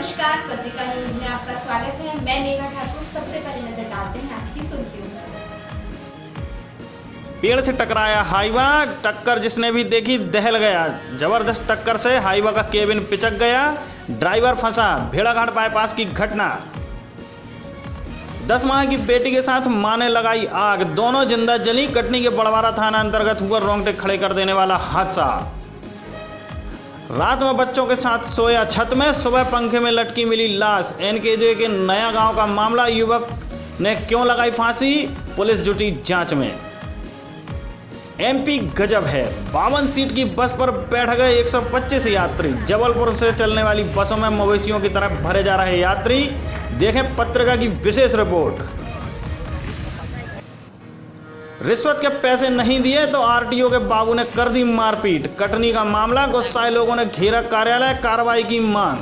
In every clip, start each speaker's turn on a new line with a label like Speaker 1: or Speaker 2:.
Speaker 1: नमस्कार, पत्रिका न्यूज में आपका स्वागत है। मैं मेघा ठाकुर। सबसे पहले नजर डालते हैं आज की सुर्खियों पर।
Speaker 2: पेड़ से टकराया हाईवा, टक्कर जिसने भी देखी दहल गया। जबरदस्त टक्कर से हाईवा का केबिन पिचक गया, ड्राइवर फंसा। भेड़ाघाट बाईपास की घटना। 10 माह की बेटी के साथ मां ने लगाई आग, दोनों जिंदा जली। कटनी के बड़वारा थाना अंतर्गत हुआ रोंगटे खड़े कर देने वाला हादसा। रात में बच्चों के साथ सोया छत में, सुबह पंखे में लटकी मिली लाश। एनकेजे के नया गांव का मामला, युवक ने क्यों लगाई फांसी, पुलिस जुटी जांच में। एमपी गजब है, 52 सीट की बस पर बैठ गए 125 यात्री। जबलपुर से चलने वाली बसों में मवेशियों की तरह भरे जा रहे यात्री। देखें पत्रिका की विशेष रिपोर्ट। रिश्वत के पैसे नहीं दिए तो आरटीओ के बाबू ने कर दी मारपीट। कटनी का मामला, गुस्साए लोगों ने घेरा कार्यालय, कार्रवाई की मांग।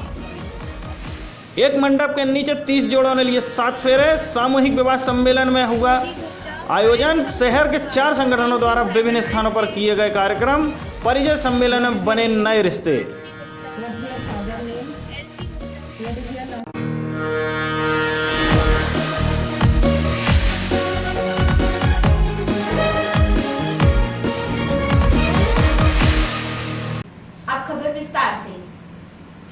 Speaker 2: एक मंडप के नीचे 30 जोड़ों ने लिए 7 फेरे। सामूहिक विवाह सम्मेलन में हुआ आयोजन। शहर के 4 संगठनों द्वारा विभिन्न स्थानों पर किए गए कार्यक्रम। परिजन सम्मेलन में बने नए रिश्ते।
Speaker 1: अब खबर विस्तार से।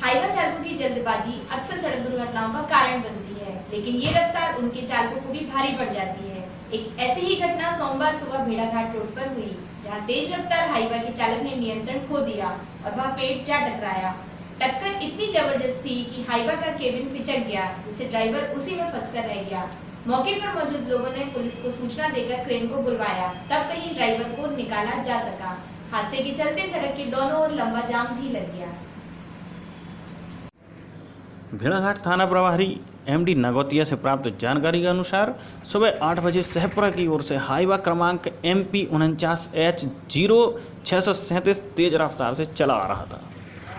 Speaker 1: हाईवा चालकों की जल्दबाजी अक्सर सड़क दुर्घटनाओं का कारण बनती है, लेकिन ये रफ्तार उनके चालकों को भी भारी पड़ जाती है। एक ऐसी ही घटना सोमवार सुबह भेड़ाघाट रोड पर हुई, जहां तेज रफ्तार हाईवा के चालक ने नियंत्रण खो दिया और वह पेड़ जा टकराया। टक्कर इतनी जबरदस्त थी कि हाईवा का केबिन पिचक गया, जिससे ड्राइवर उसी में फंसकर रह गया। मौके पर मौजूद लोगों ने पुलिस को सूचना देकर क्रेन को बुलवाया, तब कहीं ड्राइवर को निकाला जा सका। हादसे के चलते सड़क के दोनों ओर लंबा जाम भी लग गया।
Speaker 2: भेड़ाघाट थाना प्रभारी एमडी नगौतिया से प्राप्त जानकारी के अनुसार सुबह 8 बजे सहपुरा की ओर से हाईवा क्रमांक MP 49H0637 तेज रफ्तार से चला आ रहा था।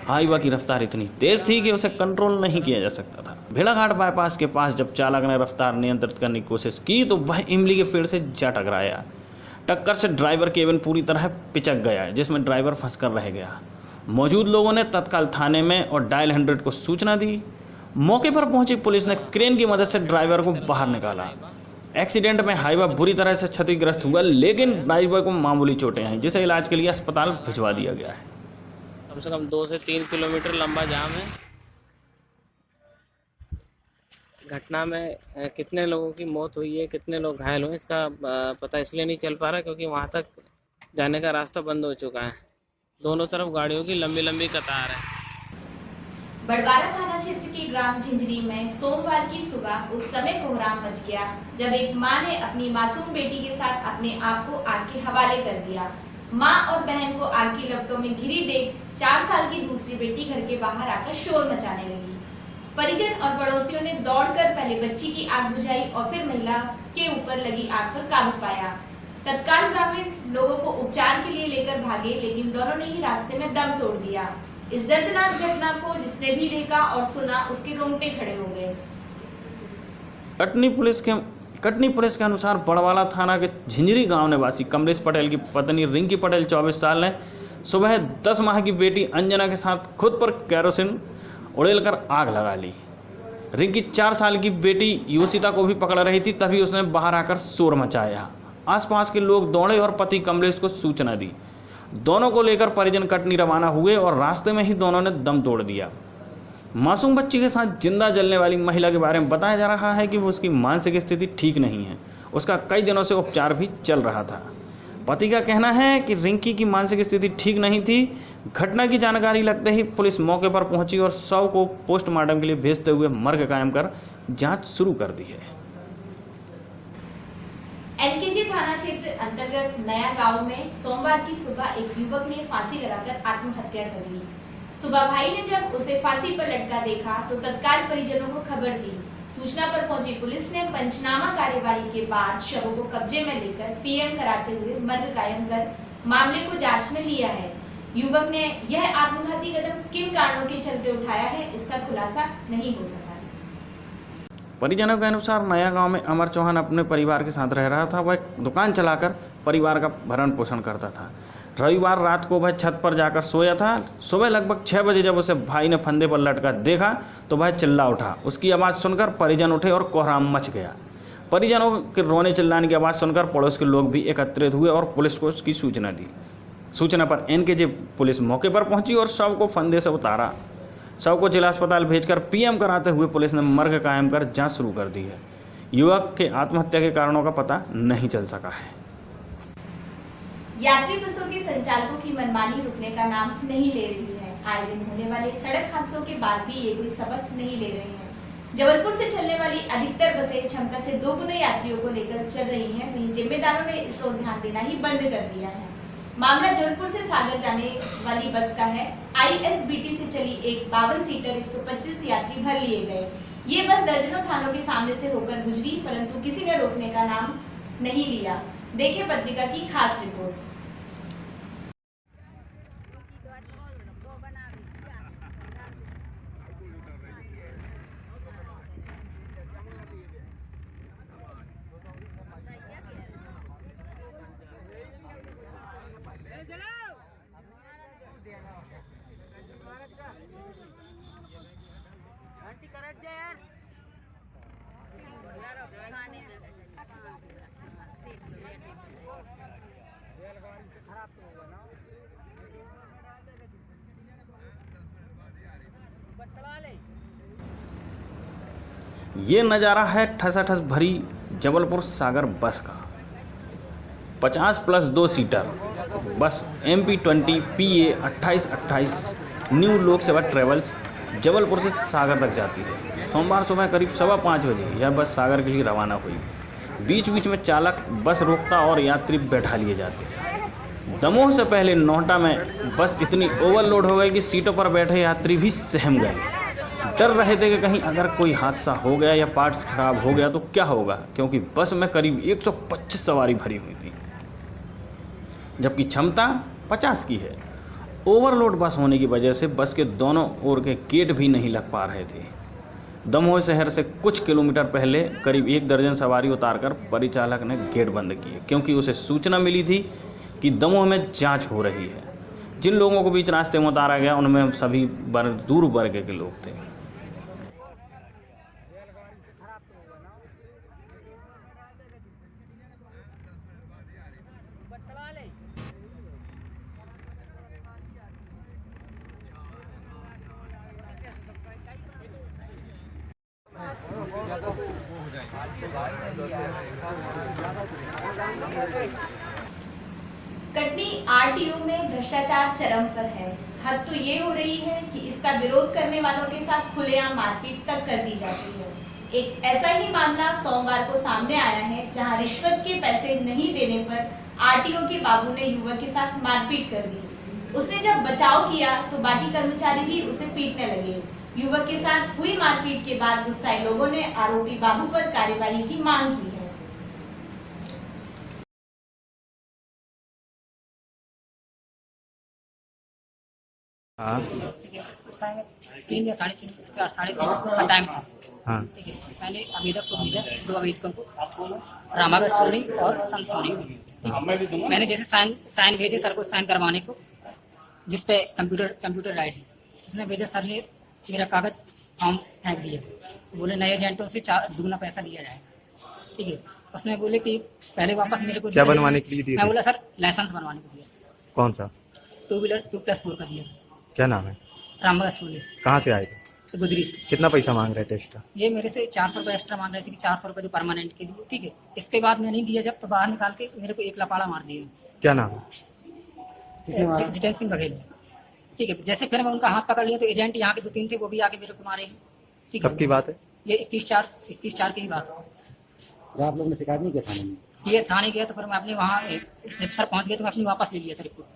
Speaker 2: हाईवा की रफ्तार इतनी तेज थी कि उसे कंट्रोल नहीं किया जा सकता था। भेड़ाघाट बाईपास के पास जब चालक ने रफ्तार नियंत्रित करने की कोशिश की तो वह इमली के पेड़ से जा टकराया। टक्कर से ड्राइवर केबिन पूरी तरह पिचक गया, जिसमें ड्राइवर फंसकर रह गया। मौजूद लोगों ने तत्काल थाने में और डायल 100 को सूचना दी। मौके पर पहुंची पुलिस ने क्रेन की मदद से ड्राइवर को बाहर निकाला। एक्सीडेंट में हाईवा बुरी तरह से क्षतिग्रस्त हुआ, लेकिन ड्राइवर को मामूली चोटें हैं, जिसे इलाज के लिए अस्पताल भिजवा दिया गया है।
Speaker 3: कम से कम 2 से 3 किलोमीटर लंबा जाम है। घटना में कितने लोगों की मौत हुई है, कितने लोग घायल हुए, इसका पता इसलिए नहीं चल पा रहा क्योंकि वहाँ तक जाने का रास्ता बंद हो चुका है। दोनों तरफ गाड़ियों की लंबी लंबी कतार है।
Speaker 1: बड़वारा थाना क्षेत्र के ग्राम झिंझरी में सोमवार की सुबह उस समय कोहराम मच गया जब एक मां ने अपनी मासूम बेटी के साथ अपने आप को आग के हवाले कर दिया। मां और बहन को आग की लपटों में घिरी देख 4 साल की दूसरी बेटी घर के बाहर आकर शोर मचाने लगी। परिजन और पड़ोसियों ने दौड़कर पहले बच्ची की आग बुझाई और फिर महिला के ऊपर लगी आग पर काबू पाया। तत्काल ग्रामीण लोगों को उपचार के लिए लेकर भागे, लेकिन दोनों ने ही रास्ते में दम तोड़ दिया। इस दर्दनाक घटना को जिसने भी देखा और सुना, उसके रोंगटे खड़े हो गए।
Speaker 2: कटनी पुलिस के अनुसार बड़वाला थाना के झिंझरी गांव निवासी कमलेश पटेल की पत्नी रिंकी पटेल 24 साल ने सुबह 10 माह की बेटी अंजना के साथ खुद पर केरोसिन उड़ेलकर आग लगा ली। रिंकी 4 साल की बेटी योशिता को भी पकड़ रही थी, तभी उसने बाहर आकर शोर मचाया। आसपास के लोग दौड़े और पति कमलेश को सूचना दी। दोनों को लेकर परिजन कटनी रवाना हुए और रास्ते में ही दोनों ने दम तोड़ दिया। मासूम बच्ची के साथ जिंदा जलने वाली महिला के बारे में बताया जा रहा है कि उसकी मानसिक स्थिति ठीक नहीं है। उसका कई दिनों से उपचार भी चल रहा था। पति का कहना है कि रिंकी की मानसिक स्थिति ठीक नहीं थी। घटना की जानकारी लगते ही पुलिस मौके पर पहुंची और शव को पोस्टमार्टम के लिए भेजते हुए मर्ग कायम कर जांच शुरू कर दी है।
Speaker 1: एनकेजे थाना क्षेत्र अंतर्गत नया गांव में सोमवार की सुबह एक युवक ने फांसी लगाकर आत्महत्या कर ली। सुबह भाई ने जब उसे फांसी पर लटका देखा तो तत्काल परिजनों को खबर दी। सूचना पर पहुंची पुलिस ने पंचनामा कार्यवाही के बाद शवों को कब्जे में लेकर पीएम कराते हुए मर्ग कायम कर मामले को जांच में लिया है। युवक ने यह आत्मघाती कदम किन कारणों के चलते उठाया है, इसका खुलासा नहीं हो सका।
Speaker 2: परिजनों के अनुसार नया गांव में अमर चौहान अपने परिवार के साथ रह रहा था। वह दुकान चलाकर परिवार का भरण पोषण करता था। रविवार रात को वह छत पर जाकर सोया था। सुबह लगभग 6 बजे जब उसे भाई ने फंदे पर लटका देखा तो वह चिल्ला उठा। उसकी आवाज़ सुनकर परिजन उठे और कोहराम मच गया। परिजनों के रोने चिल्लाने की आवाज़ सुनकर पड़ोस के लोग भी एकत्रित हुए और पुलिस को उसकी सूचना दी। सूचना पर एनकेजे पुलिस मौके पर पहुंची और शव को फंदे से उतारा। शव को जिला अस्पताल भेजकर पीएम कराते हुए पुलिस ने मर्ग कायम कर जांच शुरू कर दी है। युवक के आत्महत्या के कारणों का पता नहीं चल सका है।
Speaker 1: यात्री बसों के संचालकों की मनमानी रुकने का नाम नहीं ले रही है। आए दिन होने वाले सड़क हादसों के बाद भी ये कोई सबक नहीं ले रहे हैं। जबलपुर से चलने वाली अधिकतर बसें क्षमता से 2 गुने यात्रियों को लेकर चल रही हैं। वहीं जिम्मेदारों ने इस ओर ध्यान देना ही बंद कर दिया है। मामला जबलपुर से सागर जाने वाली बस का है। आईएसबीटी से चली एक 52 सीटर 125 यात्री भर लिए गए। ये बस दर्जनों थानों के सामने से होकर गुजरी, परंतु किसी ने रोकने का नाम नहीं लिया। देखें पत्रिका की खास रिपोर्ट।
Speaker 2: ये नज़ारा है ठसाठस भरी जबलपुर सागर बस का। 50+2 seater bus MP20 PA 2828 new लोक सेवा ट्रेवल्स जबलपुर से सागर तक जाती है। सोमवार सुबह करीब 5:15 बजे यह बस सागर के लिए रवाना हुई। बीच बीच में चालक बस रोकता और यात्री बैठा लिए जाते। दमोह से पहले नोहटा में बस इतनी ओवरलोड हो गई कि सीटों पर बैठे यात्री भी सहम गए। डर रहे थे कि कहीं अगर कोई हादसा हो गया या पार्ट्स खराब हो गया तो क्या होगा, क्योंकि बस में करीब 125 सवारी भरी हुई थी, जबकि क्षमता 50 की है। ओवरलोड बस होने की वजह से बस के दोनों ओर के गेट भी नहीं लग पा रहे थे। दमोह शहर से कुछ किलोमीटर पहले करीब 1 दर्जन सवारी उतारकर परिचालक ने गेट बंद किए, क्योंकि उसे सूचना मिली थी कि दमोह में जांच हो रही है। जिन लोगों को बीच रास्ते में उतारा गया उनमें सभी दूर वर्ग के लोग थे।
Speaker 1: कटनी आरटीओ में भ्रष्टाचार चरम पर है। हद तो ये हो रही है कि इसका विरोध करने वालों के साथ खुलेआम मारपीट तक कर दी जाती है। एक ऐसा ही मामला सोमवार को सामने आया है, जहां रिश्वत के पैसे नहीं देने पर आरटीओ के बाबू ने युवक के साथ मारपीट कर दी। उसने जब बचाव किया तो बाकी कर्मचारी भी उसे पीटने लगे। युवक के साथ हुई मारपीट के बाद गुस्साए लोगों ने आरोपी बाबू पर कार्यवाही की मांग की है।
Speaker 4: हाँ
Speaker 5: 3 या 3:30 का टाइम था।
Speaker 4: हाँ
Speaker 5: ठीक है, मैंने आवेदक को भेजा, 2 आवेदकों को, रामागढ़ सोनी और संत सोनी। मैंने जैसे साइन भेजे सर को साइन करवाने को, जिसपे कंप्यूटर राइट है। उसने भेजा, सर ने मेरा कागज फॉर्म फेंक दिया। बोले नए एजेंटों से 2 गुना पैसा दिया जाएगा। ठीक है, उसने बोले कि पहले वापस मेरे को
Speaker 4: क्या बनवाने के लिए दिए
Speaker 5: मैं
Speaker 4: थे?
Speaker 5: बोला सर लाइसेंस बनवाने को दिया।
Speaker 4: कौन सा?
Speaker 5: 2 व्हीलर 2+4 का दिया था।
Speaker 4: क्या नाम है?
Speaker 5: रामगढ़ सोनी,
Speaker 4: कहाँ से आए थे?
Speaker 5: तो गुजरी से।
Speaker 4: कितना पैसा मांग रहे थे एक्स्ट्रा?
Speaker 5: ये मेरे से 400 रुपये एक्स्ट्रा मांग रहे थे कि 400 रुपये जो परमानेंट के लिए। ठीक है, इसके बाद मैं नहीं दिया, जब तो बाहर निकाल के मेरे को एक लपाड़ा मार दिया।
Speaker 4: क्या नाम है?
Speaker 5: जितेंद्र सिंह बघेल। ठीक है, जैसे फिर मैं उनका हाथ पकड़ लिया तो एजेंट यहाँ के 2-3 थे, वो भी आके मेरे को मारे। ठीक
Speaker 4: कब की बात है?
Speaker 5: ये 21/4 की ही बात है।
Speaker 6: आप लोगों ने शिकायत नहीं किया थाने में?
Speaker 5: ये थाने गया तो फिर मैं अपने वहाँ जब सर पहुँच गए तो मैं अपनी वापस ले लिया था रिपोर्ट।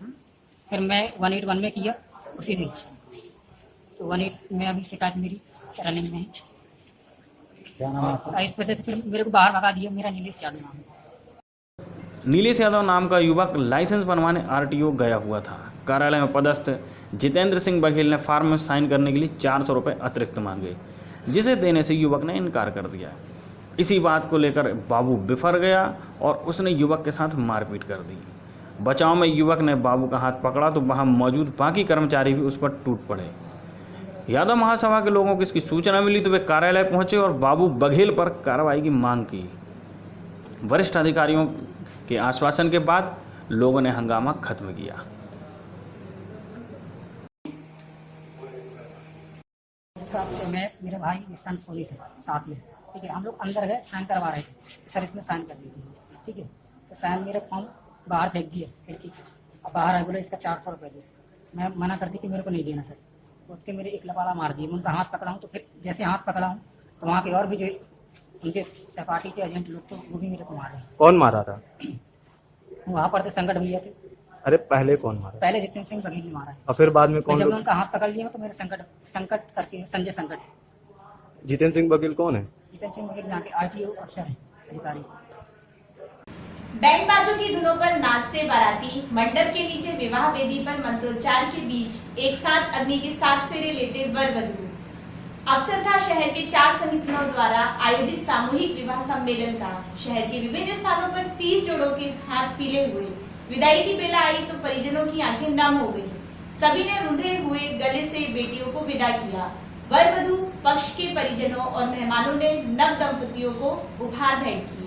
Speaker 5: फिर मैं 181 में किया उसी दिन, तो 181 में अभी शिकायत मेरी रनिंग में है।
Speaker 6: क्या नाम है आपका?
Speaker 5: इस वजह से फिर मेरे को बाहर भगा दिया। मेरा नीलेश यादव नाम है।
Speaker 2: नीलेश यादव नाम का युवक लाइसेंस बनवाने आरटीओ गया हुआ था। कार्यालय में पदस्थ जितेंद्र सिंह बघेल ने फॉर्म में साइन करने के लिए 400 रुपये अतिरिक्त मांगे, जिसे देने से युवक ने इनकार कर दिया। इसी बात को लेकर बाबू बिफर गया और उसने युवक के साथ मारपीट कर दी। बचाव में युवक ने बाबू का हाथ पकड़ा तो वहां मौजूद बाकी कर्मचारी भी उस पर टूट पड़े। यादव महासभा के लोगों को इसकी सूचना मिली तो वे कार्यालय पहुंचे और बाबू बघेल पर कार्रवाई की मांग की। वरिष्ठ अधिकारियों के आश्वासन के बाद लोगों ने हंगामा खत्म किया।
Speaker 5: तो मैं मेरे भाई सन सोनी थे साथ में, ठीक है। हम लोग अंदर गए, साइन करवा रहे थे, सर इसमें साइन कर दीजिए, ठीक है। तो साइन मेरे फॉर्म बाहर फेंक दिए खिड़की, अब बाहर आए, बोले इसका 400 रुपये दे। मैं मना करती कि मेरे को नहीं देना सर, उठ के मेरे एक लपाड़ा मार दिए। मैं उनका हाथ पकड़ा हूँ, तो फिर जैसे हाथ पकड़ा हूँ तो वहाँ के और भी जो उनके सहपाठी के एजेंट लोग थे वो भी मेरे को मारे।
Speaker 4: कौन मारा था?
Speaker 5: वहाँ पर तो संकट भैया थे।
Speaker 4: अरे पहले कौन मारा?
Speaker 5: पहले जितेंद्र सिंह बघेल ने मारा है,
Speaker 4: और फिर बाद में कौन?
Speaker 5: जब मैं उनका हाथ पकड़ लिया तो मेरे संकट करके संजय संकट।
Speaker 4: जितेंद्र सिंह बघेल कौन है?
Speaker 5: जितेंद्र सिंह बघेल यहाँ के RTO अफसर हैं, अधिकारी।
Speaker 1: बैंड बाजों की धुनों पर नाचते बाराती मंडप के नीचे विवाह वेदी पर मंत्रोच्चार के बीच एक साथ अग्नि के 7 फेरे लेते वर वधू। अवसर था शहर के 4 संगठनों द्वारा आयोजित सामूहिक विवाह सम्मेलन का। शहर के विभिन्न स्थानों पर 30 जोड़ों के हाथ पीले हुए। विदाई की बेला आई तो परिजनों की आंखें नम हो गई। सभी ने रुंधे हुए गले से बेटियों को विदा किया। वर वधू पक्ष के परिजनों और मेहमानों ने नव दंपतियों को उपहार भेंट किए।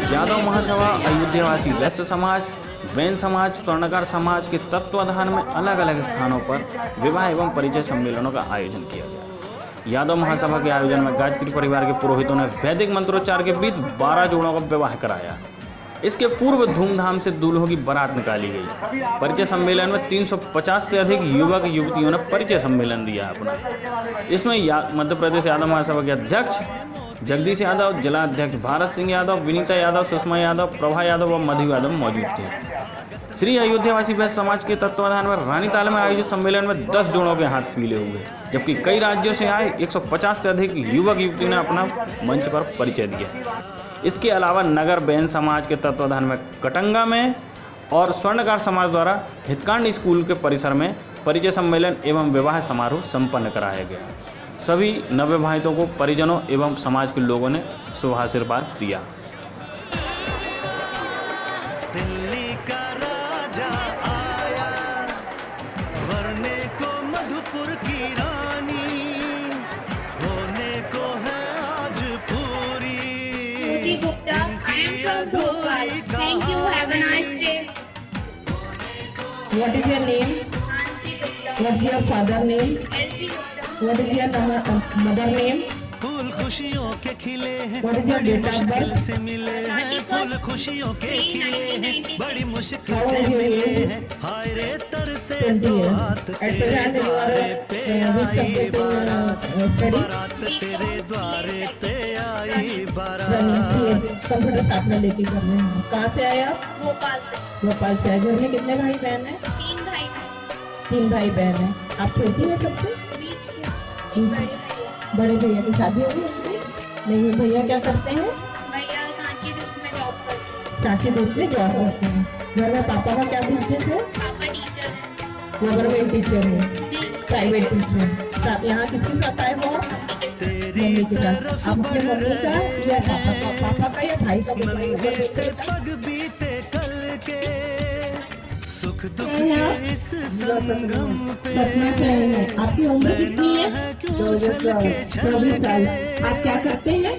Speaker 2: यादव महासभा अयोध्यावासी व्यस्त समाज, वैन समाज, स्वर्णकार समाज के तत्वाधान में अलग अलग स्थानों पर विवाह एवं परिचय सम्मेलनों का आयोजन किया गया। यादव महासभा के आयोजन में गायत्री परिवार के पुरोहितों ने वैदिक मंत्रोच्चार के बीच 12 जोड़ों का विवाह कराया। इसके पूर्व धूमधाम से दूल्हों की बारात निकाली गई। परिचय सम्मेलन में 350 से अधिक युवक युवतियों ने परिचय सम्मेलन दिया अपना। इसमें मध्य प्रदेश यादव महासभा के अध्यक्ष जगदीश यादव, जिला अध्यक्ष भारत सिंह यादव, विनीता यादव, सुषमा यादव, प्रभा यादव व मधु यादव मौजूद थे। श्री अयोध्यावासी वैश्य समाज के तत्वाधान में रानीताल में आयोजित सम्मेलन में 10 जोड़ों के हाथ पीले हुए, जबकि कई राज्यों से आए 150 से अधिक युवक युवती ने अपना मंच पर परिचय दिया। इसके अलावा नगर बैन समाज के तत्वाधान में कटंगा में और स्वर्णकार समाज द्वारा हितकांड स्कूल के परिसर में परिचय सम्मेलन एवं विवाह समारोह संपन्न कराया गया। सभी नवविवाहितों को परिजनों एवं समाज के लोगों ने शुभाशीर्वाद दिया।
Speaker 7: दिल्ली का राजा आया, वरने को मधुपुर की रानी, होने को है आज पूरी।
Speaker 8: Ruti Gupta, I am from Bhopal. Thank you. Have a nice day.
Speaker 9: What is your name?
Speaker 8: Nancy Gupta.
Speaker 9: What's your father name?
Speaker 8: Elsie Gupta.
Speaker 9: What is your mother name?
Speaker 7: फूल खुशियों के खिले हैं,
Speaker 9: What is your
Speaker 7: बड़ी
Speaker 9: date of
Speaker 7: मुश्किल
Speaker 9: birth?
Speaker 7: से मिले हैं। फूल खुशियों के खिले हैं, बड़ी मुश्किल
Speaker 9: How
Speaker 7: से
Speaker 9: old you
Speaker 7: मिले
Speaker 9: are?
Speaker 7: हैं। हाय रे तर से
Speaker 9: 20
Speaker 7: तो
Speaker 9: years.
Speaker 7: हाथ
Speaker 9: At
Speaker 7: तेरे
Speaker 9: present you are
Speaker 7: द्वारे पे
Speaker 9: which
Speaker 7: आई
Speaker 9: subject
Speaker 7: बारात,
Speaker 9: study?
Speaker 7: बारात तेरे द्वारे पे आई बारात।
Speaker 9: कंप्यूटर साथ में लेके कर रहे हैं। कहाँ से आए आप?
Speaker 8: भोपाल से
Speaker 9: भोपाल से आए। घर में कितने भाई बहन हैं?
Speaker 8: 3 भाई
Speaker 9: 3 भाई बहन हैं। आप छोटी हैं सबसे?
Speaker 8: बीच के एक बड़े भैया।
Speaker 9: बड़े भैया की शादी हो गई? नहीं, भैया क्या करते हैं?
Speaker 8: भैया सांची ग्रुप में जॉब करते हैं।
Speaker 9: चाची दूध में जॉब करते हैं। घर में पापा का क्या बिजनेस है?
Speaker 8: पापा टीचर हैं।
Speaker 9: गवर्नमेंट टीचर है,
Speaker 8: नहीं,
Speaker 9: प्राइवेट टीचर। साथ यहाँ किसके साथ आए हो? मम्मी के साथ। आप अपने मम्मी का या पापा का या भाई का
Speaker 7: मंजिल से पग बीते कल के, सुख दुख के इस संगम पे,
Speaker 9: सपना क्या है? आपकी उम्र कितनी है? 24 साल। आप क्या करते हैं?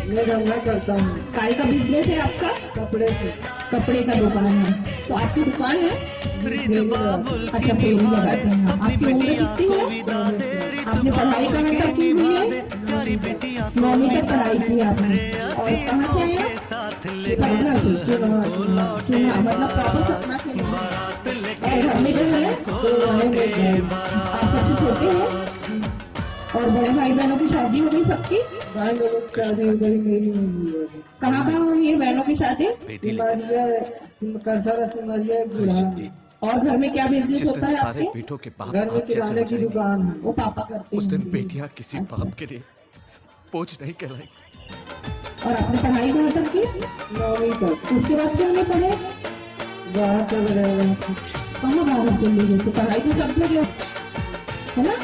Speaker 9: मैं धंधा करता हूँ। काय का बिजनेस है आपका? कपड़े का दुकान है। तो आपकी दुकान है? अच्छा, पेड़ी लगाते हैं। आपकी उम्र कितनी है? आपने पढ़ाई कहाँ तक की हुई है? 9वीं तक पढ़ाई की आपने। और कहाँ से आए आप? सपना से। मतलब प्रॉपर सपना से नहीं। और घर में जो है आप सबसे छोटे हैं? और बड़े भाई बहनों की शादी हो गई सबकी? भाई बहनों की शादी हो गई, मेरी नहीं हुई। कहाँ कहाँ हुई है बहनों की शादी? और घर में क्या बिजनेस होता है आपके?
Speaker 7: बेटों के बाप
Speaker 9: घर में किराने की दुकान है, वो पापा करते हैं।
Speaker 7: उस दिन बेटियां किसी बाप के लिए बोझ नहीं कहलाएगी।
Speaker 9: और आपने पढ़ाई कहाँ तक की? 9वीं तक। उसके बाद क्यों नहीं पढ़े? बाहर चले गए। कहाँ बाहर चले गए? तो पढ़ाई तो सब जगह है ना,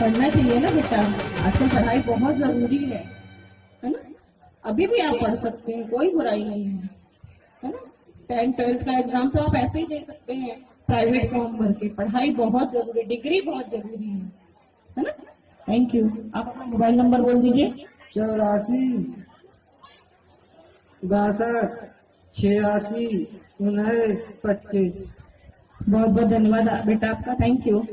Speaker 9: पढ़ना चाहिए ना बेटा, आजकल पढ़ाई बहुत जरूरी है ना। अभी भी आप पढ़ सकते हैं, कोई बुराई नहीं है ना। 10th 12th का एग्जाम तो आप ऐसे ही दे सकते हैं प्राइवेट फॉर्म भर के। पढ़ाई बहुत जरूरी, डिग्री बहुत जरूरी है ना। Thank you. आप अपना मोबाइल नंबर बोल दीजिए। 84 62 86 19 25। बहुत बहुत धन्यवाद बेटा आपका, थैंक यू।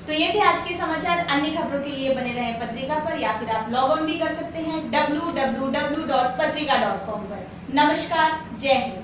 Speaker 1: तो ये थे आज के समाचार। अन्य खबरों के लिए बने रहें पत्रिका पर या फिर आप लॉग ऑन भी कर सकते हैं www.patrika.com पर। नमस्कार, जय हिंद।